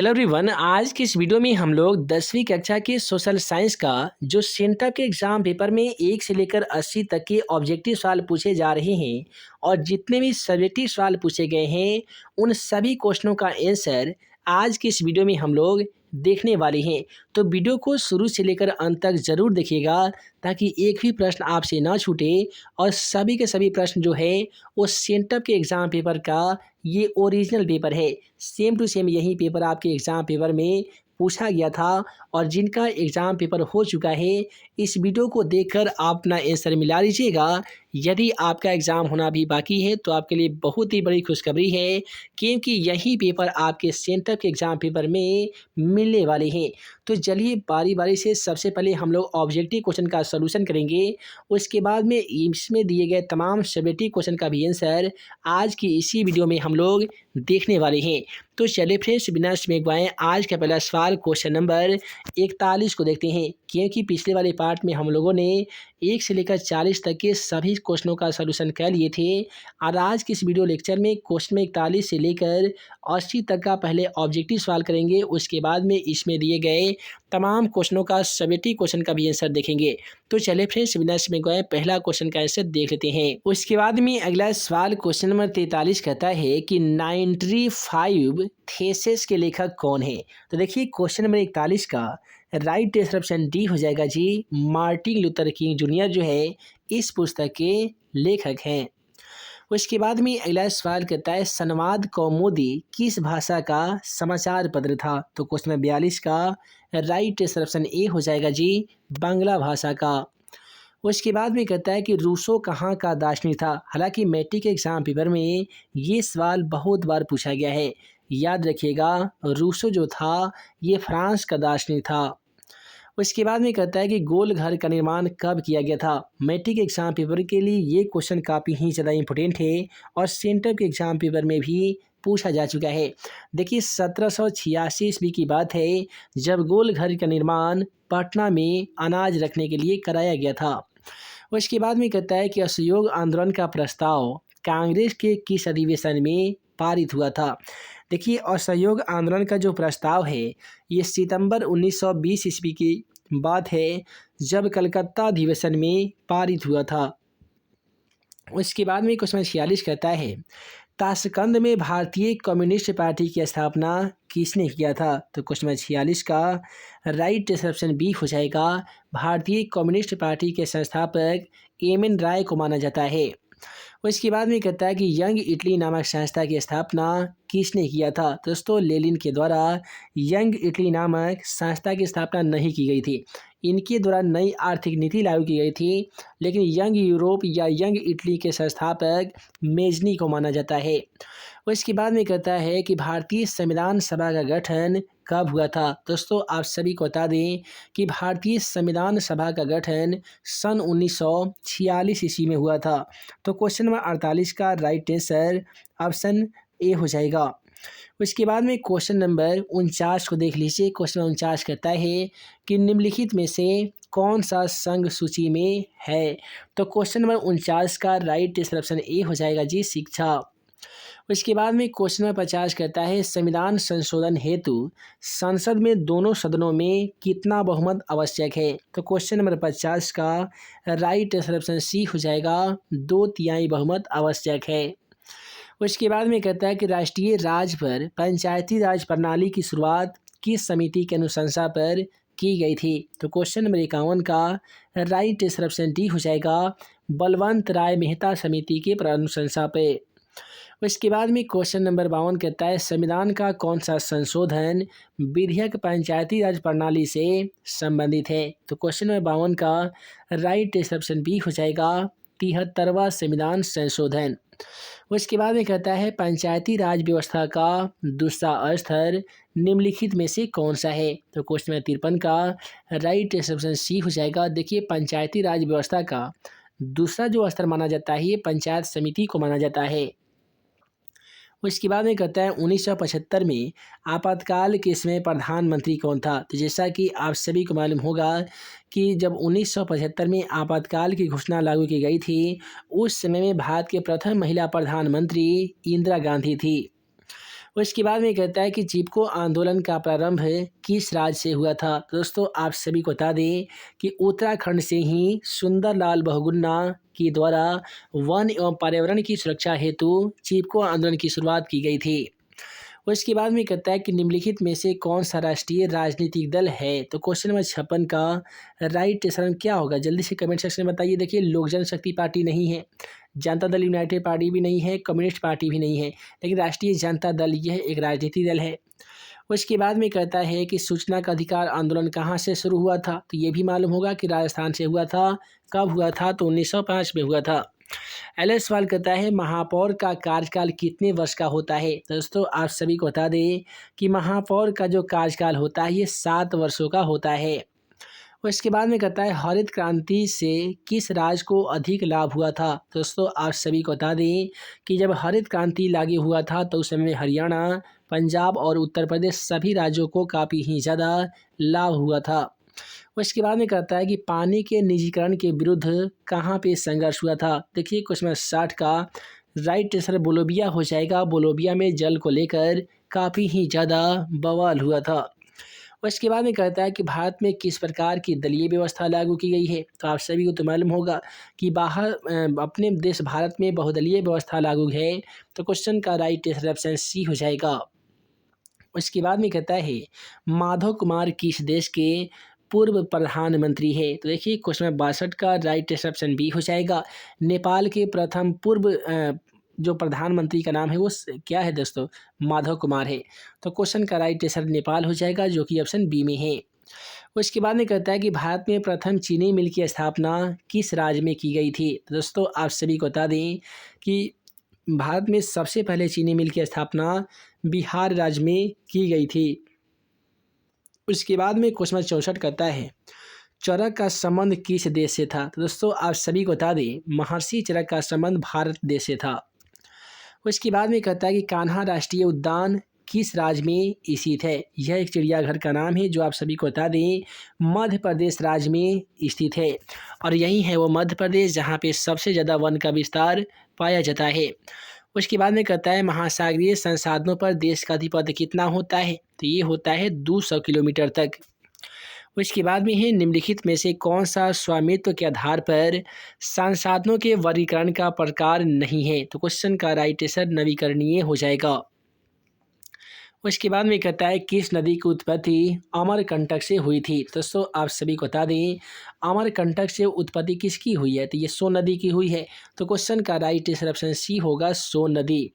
Hello everyone. आज की इस वीडियो में हम लोग 10वीं कक्षा के सोशल साइंस का जो सेंटअप के एग्जाम पेपर में 1 से लेकर 80 तक के ऑब्जेक्टिव सवाल पूछे जा रहे हैं और जितने भी सब्जेक्टिव सवाल पूछे गए हैं उन सभी क्वेश्चनों का आंसर आज की इस वीडियो में हम लोग देखने वाले हैं। तो वीडियो को शुरू से लेकर अंत तक ज़रूर देखिएगा ताकि एक भी प्रश्न आपसे ना छूटे और सभी के सभी प्रश्न जो है वो सेंटअप के एग्ज़ाम पेपर का ये ओरिजिनल पेपर है। सेम टू सेम यही पेपर आपके एग्ज़ाम पेपर में पूछा गया था और जिनका एग्ज़ाम पेपर हो चुका है इस वीडियो को देखकर आप अपना आंसर मिला लीजिएगा। यदि आपका एग्ज़ाम होना भी बाकी है तो आपके लिए बहुत ही बड़ी खुशखबरी है क्योंकि यही पेपर आपके सेंटअप के एग्ज़ाम पेपर में मिलने वाले हैं। तो चलिए बारी बारी से सबसे पहले हम लोग ऑब्जेक्टिव क्वेश्चन का सॉल्यूशन करेंगे। उसके बाद में इसमें दिए गए तमाम सब्जेक्टिव क्वेश्चन का भी आंसर आज की इसी वीडियो में हम लोग देखने वाले हैं। तो चलिए फ्रेंड्स बिना समय गवाए आज का पहला सवाल क्वेश्चन नंबर 41 को देखते हैं क्योंकि पिछले वाले पार्ट में हम लोगों ने 1 से लेकर 40 तक के सभी क्वेश्चनों का सॉल्यूशन कर लिए थे और आज की इस वीडियो लेक्चर में क्वेश्चन 41 से लेकर 80 तक का पहले ऑब्जेक्टिव सवाल करेंगे। उसके बाद में इसमें दिए गए तमाम क्वेश्चनों का सब्जेक्टिव क्वेश्चन का भी आंसर देखेंगे। तो चलिए फ्रेंड्स बिना समय गवाए पहला क्वेश्चन का आंसर देख लेते हैं। उसके बाद में अगला सवाल क्वेश्चन नंबर 43 कहता है कि 95 थीसिस के लेखक कौन है। तो देखिए क्वेश्चन नंबर 41 का राइट आंसर ऑप्शन डी हो जाएगा जी, मार्टिन लूथर किंग जूनियर जो है इस पुस्तक के लेखक हैं। उसके बाद में अगला सवाल कहता है संवाद कौमुदी किस भाषा का समाचार पत्र था। तो क्वेश्चन नंबर 42 का राइट आंसर ऑप्शन ए हो जाएगा जी, बांग्ला भाषा का। उसके बाद में कहता है कि रूसो कहाँ का दार्शनिक था। हालांकि मैट्रिक के एग्जाम पेपर में ये सवाल बहुत बार पूछा गया है, याद रखिएगा रूसो जो था ये फ्रांस का दार्शनिक था। उसके बाद में कहता है कि गोल घर का निर्माण कब किया गया था। मैट्रिक के एग्जाम पेपर के लिए ये क्वेश्चन काफ़ी ही ज़्यादा इंपॉर्टेंट है और सेंटर के एग्जाम पेपर में भी पूछा जा चुका है। देखिए 1786 ईस्वी की बात है जब गोल घर का निर्माण पटना में अनाज रखने के लिए कराया गया था। उसके बाद में कहता है कि असहयोग आंदोलन का प्रस्ताव कांग्रेस के किस अधिवेशन में पारित हुआ था। देखिए असहयोग आंदोलन का जो प्रस्ताव है ये सितंबर 1920 ईस्वी की बात है जब कलकत्ता अधिवेशन में पारित हुआ था। उसके बाद में क्वेश्चन 46 कहता है ताशकंद में भारतीय कम्युनिस्ट पार्टी की स्थापना किसने किया था। तो क्वेश्चन नंबर 46 का राइट आंसर ऑप्शन बी हो जाएगा, भारतीय कम्युनिस्ट पार्टी के संस्थापक एम.एन. राय को माना जाता है। उसके बाद में कहता है कि यंग इटली नामक संस्था की स्थापना किसने किया था। दोस्तों लेनिन के द्वारा यंग इटली नामक संस्था की स्थापना नहीं की गई थी। इनके द्वारा नई आर्थिक नीति लागू की गई थी, लेकिन यंग यूरोप या यंग इटली के संस्थापक मेजनी को माना जाता है। उसके बाद में कहता है कि भारतीय संविधान सभा का गठन कब हुआ था। दोस्तों आप सभी को बता दें कि भारतीय संविधान सभा का गठन सन 1946 ईस्वी में हुआ था। तो क्वेश्चन नंबर 48 का राइट आंसर ऑप्शन ए हो जाएगा। उसके बाद में क्वेश्चन नंबर 49 को देख लीजिए। क्वेश्चन 49 कहता है कि निम्नलिखित में से कौन सा संघ सूची में है। तो क्वेश्चन नंबर 49 का राइट आंसर ऑप्शन ए हो जाएगा जी, शिक्षा। उसके बाद में क्वेश्चन नंबर 50 कहता है संविधान संशोधन हेतु संसद में दोनों सदनों में कितना बहुमत आवश्यक है। तो क्वेश्चन नंबर 50 का राइट आंसर ऑप्शन सी हो जाएगा, 2/3 बहुमत आवश्यक है। उसके बाद में कहता है कि राष्ट्रीय राज पर पंचायती राज प्रणाली की शुरुआत किस समिति के अनुशंसा पर की गई थी। तो क्वेश्चन नंबर 51 का राइट आंसर ऑप्शन डी हो जाएगा, बलवंत राय मेहता समिति के अनुशंसा पे। उसके बाद में क्वेश्चन नंबर 52 कहता है संविधान का कौन सा संशोधन विधेयक पंचायती राज प्रणाली से संबंधित है। तो क्वेश्चन नंबर 52 का राइट आंसर ऑप्शन बी हो जाएगा, 73वां संविधान संशोधन। उसके बाद में कहता है पंचायती राज व्यवस्था का दूसरा स्तर निम्नलिखित में से कौन सा है। तो क्वेश्चन नंबर 53 का राइट आंसर ऑप्शन सी हो जाएगा। देखिए पंचायती राज व्यवस्था का दूसरा जो स्तर माना जाता है ये पंचायत समिति को माना जाता है। उसके बाद में कहता है 1975 में आपातकाल के समय प्रधानमंत्री कौन था। तो जैसा कि आप सभी को मालूम होगा कि जब 1975 में आपातकाल की घोषणा लागू की गई थी उस समय में भारत के प्रथम महिला प्रधानमंत्री इंदिरा गांधी थी। उसके बाद में कहता है कि चिपको आंदोलन का प्रारंभ किस राज्य से हुआ था। तो दोस्तों आप सभी को बता दें कि उत्तराखंड से ही सुंदरलाल बहुगुणा के द्वारा वन एवं पर्यावरण की सुरक्षा हेतु चिपको आंदोलन की शुरुआत की गई थी। उसके बाद में कहता है कि निम्नलिखित में से कौन सा राष्ट्रीय राजनीतिक दल है। तो क्वेश्चन नंबर 56 का राइट आंसर क्या होगा, जल्दी से कमेंट सेक्शन में बताइए। देखिए, लोक जनशक्ति पार्टी नहीं है, जनता दल यूनाइटेड पार्टी भी नहीं है, कम्युनिस्ट पार्टी भी नहीं है, लेकिन राष्ट्रीय जनता दल यह एक राजनीतिक दल है। उसके बाद में कहता है कि सूचना का अधिकार आंदोलन कहाँ से शुरू हुआ था। तो ये भी मालूम होगा कि राजस्थान से हुआ था। कब हुआ था? तो 1905 में हुआ था। अगला सवाल कहता है महापौर का कार्यकाल कितने वर्ष का होता है। तो दोस्तों आप सभी को बता दें कि महापौर का जो कार्यकाल होता है ये 7 वर्षों का होता है। उसके बाद में कहता है हरित क्रांति से किस राज्य को अधिक लाभ हुआ था। तो दोस्तों आप सभी को बता दें कि जब हरित क्रांति लागू हुआ था तो उस समय हरियाणा, पंजाब और उत्तर प्रदेश सभी राज्यों को काफ़ी ही ज़्यादा लाभ हुआ था। उसके बाद में कहता है कि पानी के निजीकरण के विरुद्ध कहाँ पे संघर्ष हुआ था। देखिए क्वेश्चन नंबर 60 का राइट आंसर बोलोबिया हो जाएगा। बोलोबिया में जल को लेकर काफ़ी ही ज़्यादा बवाल हुआ था। उसके बाद में कहता है कि भारत में किस प्रकार की दलीय व्यवस्था लागू की गई है। तो आप सभी को तो मालूम होगा कि अपने देश भारत में बहुदलीय व्यवस्था लागू है। तो क्वेश्चन का राइट आंसर ऑप्शन सी हो जाएगा। उसके बाद में कहता है माधव कुमार किस देश के पूर्व प्रधानमंत्री है। तो देखिए क्वेश्चन नंबर 62 का राइट ऑप्शन बी हो जाएगा। नेपाल के प्रथम पूर्व जो प्रधानमंत्री का नाम है वो क्या है दोस्तों? माधव कुमार है। तो क्वेश्चन का राइट आंसर नेपाल हो जाएगा, जो कि ऑप्शन बी में है। उसके बाद में कहता है कि भारत में प्रथम चीनी मिल की स्थापना किस राज्य में की गई थी। तो दोस्तों आप सभी को बता दें कि भारत में सबसे पहले चीनी मिल की स्थापना बिहार राज्य में की गई थी। उसके बाद में क्वेश्चन नंबर 64 कहता है चरक का संबंध किस देश से था। तो दोस्तों आप सभी को बता दें महर्षि चरक का संबंध भारत देश से था। उसके बाद में कहता है कि कान्हा राष्ट्रीय उद्यान किस राज्य में स्थित है। यह एक चिड़ियाघर का नाम है जो आप सभी को बता दें मध्य प्रदेश राज्य में स्थित है। और यही है वो मध्य प्रदेश जहाँ पे सबसे ज़्यादा वन का विस्तार पाया जाता है। उसके बाद में कहता है महासागरीय संसाधनों पर देश का आधिपत्य कितना होता है। तो ये होता है 200 किलोमीटर तक। उसके बाद में है निम्नलिखित में से कौन सा स्वामित्व के आधार पर संसाधनों के वर्गीकरण का प्रकार नहीं है। तो क्वेश्चन का राइट आंसर नवीकरणीय हो जाएगा। उसके बाद में कहता है किस नदी की उत्पत्ति अमरकंटक से हुई थी। तो दोस्तों आप सभी को बता दें अमरकंटक से उत्पत्ति किसकी हुई है। तो ये सोन नदी की हुई है। तो क्वेश्चन का राइट आंसर ऑप्शन सी होगा, सोन नदी।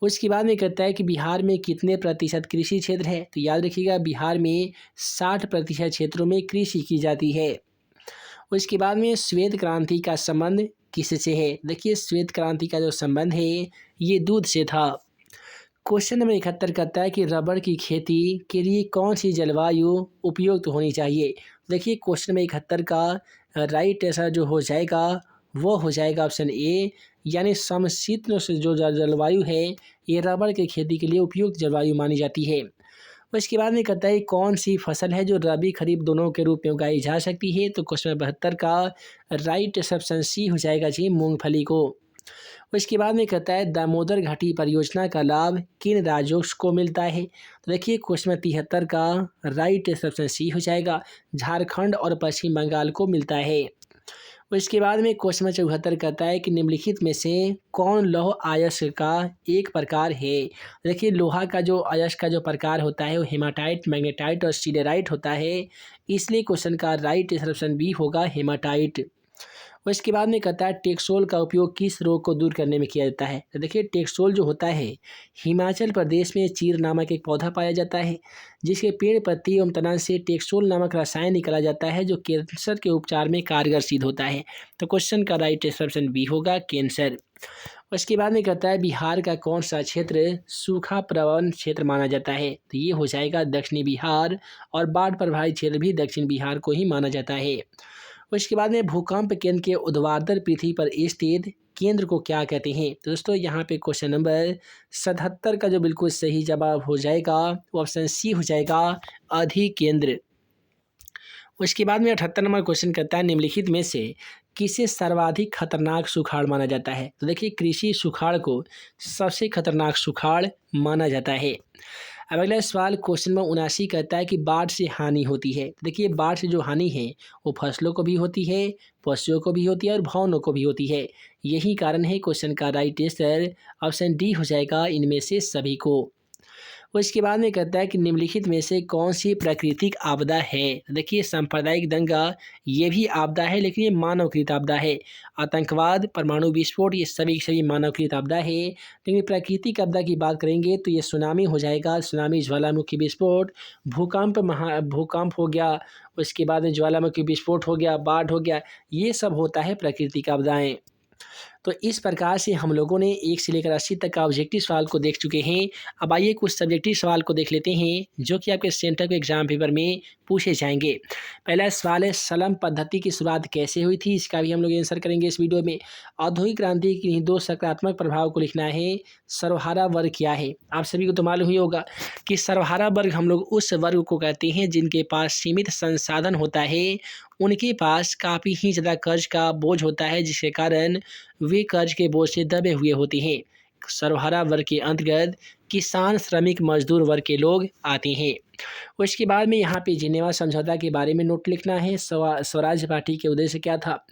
उसके बाद में कहता है कि बिहार में कितने प्रतिशत कृषि क्षेत्र है। तो याद रखिएगा बिहार में 60% क्षेत्रों में कृषि की जाती है। उसके बाद में श्वेत क्रांति का संबंध किससे है। देखिए श्वेत क्रांति का जो संबंध है ये दूध से था। क्वेश्चन नंबर 71 कहता है कि रबड़ की खेती के लिए कौन सी जलवायु उपयुक्त होनी चाहिए। देखिए क्वेश्चन नंबर 71 का राइट आंसर जो हो जाएगा वो हो जाएगा ऑप्शन ए, यानी समशीतोष्ण से जो जलवायु है ये रबड़ की खेती के लिए उपयुक्त जलवायु मानी जाती है। उसके बाद में कहता है कौन सी फसल है जो रबी खरीफ दोनों के रूप में उगाई जा सकती है। तो क्वेश्चन नंबर 72 का राइट ऑप्शन सी हो जाएगा जी, मूंगफली को। उसके बाद में कहता है दामोदर घाटी परियोजना का लाभ किन राज्यों को मिलता है। तो देखिए क्वेश्चन नंबर 73 का राइट ऑप्शन सी हो जाएगा, झारखंड और पश्चिम बंगाल को मिलता है। उसके बाद में क्वेश्चन नंबर 74 कहता है कि निम्नलिखित में से कौन लौह अयस्क का एक प्रकार है। देखिए लोहा का जो अयस्क का जो प्रकार होता है वो हेमाटाइट, मैग्नेटाइट और सिलेराइट होता है, इसलिए क्वेश्चन का राइट ऑप्शन बी होगा, हेमाटाइट। उसके बाद में कहता है टेक्सोल का उपयोग किस रोग को दूर करने में किया जाता है। तो देखिए टेक्सोल जो होता है हिमाचल प्रदेश में चीर नामक एक पौधा पाया जाता है जिसके पेड़ पत्ती एवं तना से टेक्सोल नामक रसायन निकाला जाता है जो कैंसर के उपचार में कारगर सिद्ध होता है। तो क्वेश्चन का राइट ऑप्शन बी होगा, कैंसर। उसके बाद में कहता है बिहार का कौन सा क्षेत्र सूखा प्रवण क्षेत्र माना जाता है। तो ये हो जाएगा दक्षिणी बिहार, और बाढ़ प्रभावित क्षेत्र भी दक्षिण बिहार को ही माना जाता है। उसके बाद में भूकंप केंद्र के ऊर्ध्वाधर पृथ्वी पर स्थित केंद्र को क्या कहते हैं। तो दोस्तों यहाँ पे क्वेश्चन नंबर 77 का जो बिल्कुल सही जवाब हो जाएगा वो ऑप्शन सी हो जाएगा, अधिकेंद्र। उसके बाद में 78 नंबर क्वेश्चन कहता है निम्नलिखित में से किसे सर्वाधिक खतरनाक सुखाड़ माना जाता है? तो देखिए कृषि सुखाड़ को सबसे खतरनाक सुखाड़ माना जाता है। अब अगला सवाल क्वेश्चन नंबर 79 कहता है कि बाढ़ से हानि होती है। देखिए बाढ़ से जो हानि है वो फसलों को भी होती है, पशुओं को भी होती है और भवनों को भी होती है। यही कारण है क्वेश्चन का राइट आंसर ऑप्शन डी हो जाएगा, इनमें से सभी को। उसके बाद में कहता है कि निम्नलिखित में से कौन सी प्राकृतिक आपदा है? देखिए सांप्रदायिक दंगा ये भी आपदा है, लेकिन ये मानवकृत आपदा है। आतंकवाद, परमाणु विस्फोट ये सभी सभी मानवकृत आपदा है। लेकिन प्राकृतिक आपदा की बात करेंगे तो ये सुनामी हो जाएगा, सुनामी, ज्वालामुखी विस्फोट, भूकंप हो गया, उसके बाद में ज्वालामुखी विस्फोट हो गया, बाढ़ हो गया, ये सब होता है प्राकृतिक आपदाएँ। तो इस प्रकार से हम लोगों ने 1 से लेकर 80 तक का ऑब्जेक्टिव सवाल को देख चुके हैं। अब आइए कुछ सब्जेक्टिव सवाल को देख लेते हैं जो कि आपके सेंटर के एग्जाम पेपर में पूछे जाएंगे। पहला सवाल है सलम पद्धति की शुरुआत कैसे हुई थी? इसका भी हम लोग आंसर करेंगे इस वीडियो में। औद्योगिक क्रांति के 2 सकारात्मक प्रभाव को लिखना है। सर्वहारा वर्ग क्या है? आप सभी को तो मालूम ही होगा कि सर्वहारा वर्ग हम लोग उस वर्ग को कहते हैं जिनके पास सीमित संसाधन होता है, उनके पास काफ़ी ही ज़्यादा कर्ज का बोझ होता है, जिसके कारण वे कर्ज के बोझ से दबे हुए होते हैं। सर्वहारा वर्ग के अंतर्गत किसान, श्रमिक, मजदूर वर्ग के लोग आते हैं। उसके बाद में यहाँ पे जिनेवा समझौता के बारे में नोट लिखना है। स्वराज पार्टी के उद्देश्य क्या था?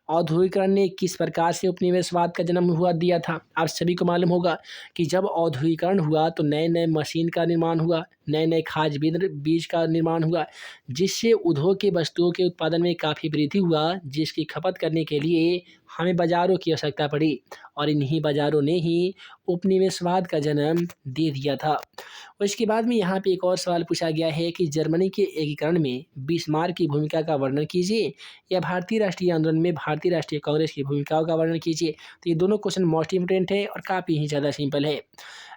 औद्योगिकरण ने किस प्रकार से उपनिवेशवाद का जन्म हुआ दिया था? आप सभी को मालूम होगा कि जब औद्योगिकरण हुआ तो नए नए मशीन का निर्माण हुआ, नए नए खाद बीज का निर्माण हुआ, जिससे उद्योग के वस्तुओं के उत्पादन में काफ़ी वृद्धि हुआ, जिसकी खपत करने के लिए हमें बाज़ारों की आवश्यकता पड़ी और इन्हीं बाज़ारों ने ही उपनिवेशवाद का जन्म दे दिया था। और इसके बाद में यहाँ पे एक और सवाल पूछा गया है कि जर्मनी के एकीकरण में बिस्मार्क की भूमिका का वर्णन कीजिए या भारतीय राष्ट्रीय आंदोलन में भारतीय राष्ट्रीय कांग्रेस की भूमिकाओं का वर्णन कीजिए। तो ये दोनों क्वेश्चन मोस्ट इंपोर्टेंट है और काफ़ी ही ज़्यादा सिंपल है।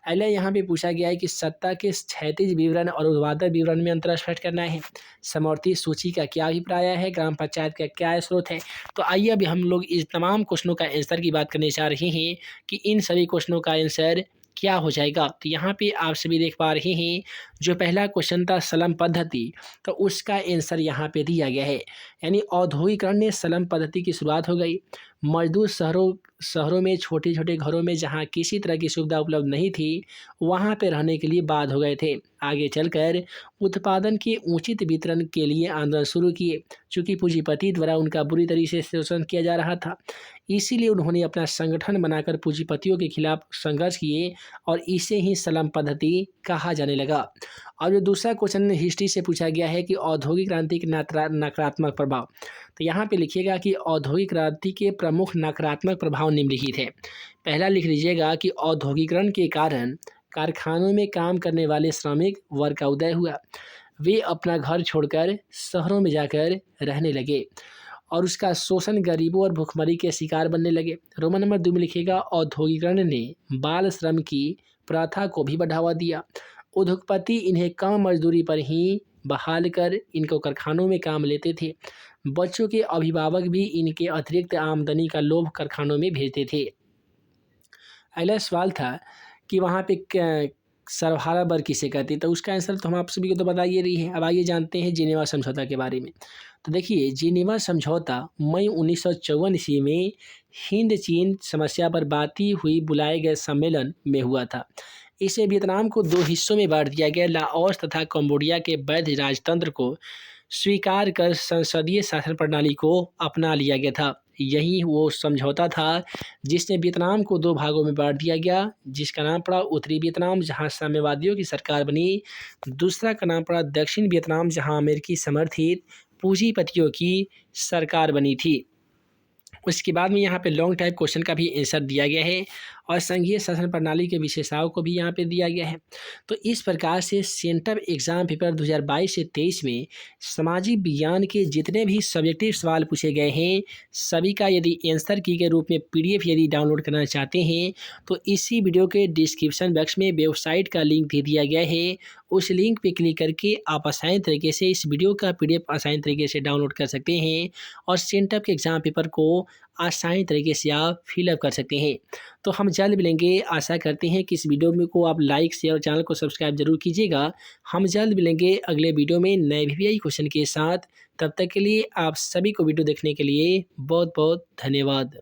अगला यहाँ पे पूछा गया है कि सत्ता के क्षैतिज विवरण और ऊर्ध्वाधर विवरण में अंतर स्पष्ट करना है। समवर्ती सूची का क्या अभिप्राय है? ग्राम पंचायत का क्या स्रोत है? तो आइए अभी हम लोग इस तमाम क्वेश्चनों का आंसर की बात करने जा रहे हैं कि इन सभी क्वेश्चनों का आंसर क्या हो जाएगा। तो यहाँ पे आप सभी देख पा रहे हैं जो पहला क्वेश्चन था सलम पद्धति, तो उसका आंसर यहाँ पे दिया गया है। यानी औद्योगिकरण ने सलम पद्धति की शुरुआत हो गई। मजदूर शहरों में छोटे छोटे घरों में जहाँ किसी तरह की सुविधा उपलब्ध नहीं थी, वहाँ पे रहने के लिए बाध्य हो गए थे। आगे चलकर उत्पादन के उचित वितरण के लिए आंदोलन शुरू किए, चूँकि पूंजीपति द्वारा उनका बुरी तरीके से शोषण किया जा रहा था। इसीलिए उन्होंने अपना संगठन बनाकर पूंजीपतियों के खिलाफ संघर्ष किए और इसे ही सलम पद्धति कहा जाने लगा। और जो दूसरा क्वेश्चन हिस्ट्री से पूछा गया है कि औद्योगिक क्रांति के नकारात्मक प्रभाव, तो यहाँ पे लिखिएगा कि औद्योगिक क्रांति के प्रमुख नकारात्मक प्रभाव निम्नलिखित है। पहला लिख लीजिएगा कि औद्योगिकरण के कारण कारखानों में काम करने वाले श्रमिक वर्ग का उदय हुआ। वे अपना घर छोड़कर शहरों में जाकर रहने लगे और उसका शोषण, गरीबों और भुखमरी के शिकार बनने लगे। रोमन नंबर 2 में लिखिएगा औद्योगिकरण ने बाल श्रम की प्रथा को भी बढ़ावा दिया। उद्योगपति इन्हें कम मजदूरी पर ही बहाल कर इनको कारखानों में काम लेते थे। बच्चों के अभिभावक भी इनके अतिरिक्त आमदनी का लोभ कारखानों में भेजते थे। अगला सवाल था कि वहाँ पे सर्वहारा वर्ग किसे कहते हैं? तो उसका आंसर तो हम आप सभी को तो बता ही रही है। अब आइए जानते हैं जिनेवा समझौता के बारे में। तो देखिए जिनेवा समझौता मई 1954 ईस्वी में हिंद चीन समस्या पर बातचीत हुई बुलाए गए सम्मेलन में हुआ था। इसे वियतनाम को 2 हिस्सों में बांट दिया गया। लाओस तथा कंबोडिया के वैध राजतंत्र को स्वीकार कर संसदीय शासन प्रणाली को अपना लिया गया था। यही वो समझौता था जिसने वियतनाम को 2 भागों में बांट दिया गया, जिसका नाम पड़ा उत्तरी वियतनाम जहां साम्यवादियों की सरकार बनी, दूसरा का नाम पड़ा दक्षिण वियतनाम जहां अमेरिकी समर्थित पूंजीपतियों की सरकार बनी थी। उसके बाद में यहाँ पे लॉन्ग टाइप क्वेश्चन का भी आंसर दिया गया है और संघीय शासन प्रणाली के विशेषताओं को भी यहाँ पे दिया गया है। तो इस प्रकार से सेंटर एग्जाम पेपर 2022 से 23 में सामाजिक विज्ञान के जितने भी सब्जेक्टिव सवाल पूछे गए हैं, सभी का यदि आंसर की के रूप में PDF यदि डाउनलोड करना चाहते हैं तो इसी वीडियो के डिस्क्रिप्शन बॉक्स में वेबसाइट का लिंक दे दिया गया है। उस लिंक पे क्लिक करके आप आसान तरीके से इस वीडियो का PDF आसान तरीके से डाउनलोड कर सकते हैं और सेंटर के एग्जाम पेपर को आसानी तरीके से आप फिलअप कर सकते हैं। तो हम जल्द मिलेंगे, आशा करते हैं कि इस वीडियो में को आप लाइक शेयर और चैनल को सब्सक्राइब जरूर कीजिएगा। हम जल्द मिलेंगे अगले वीडियो में नए वीवीआई क्वेश्चन के साथ। तब तक के लिए आप सभी को वीडियो देखने के लिए बहुत बहुत धन्यवाद।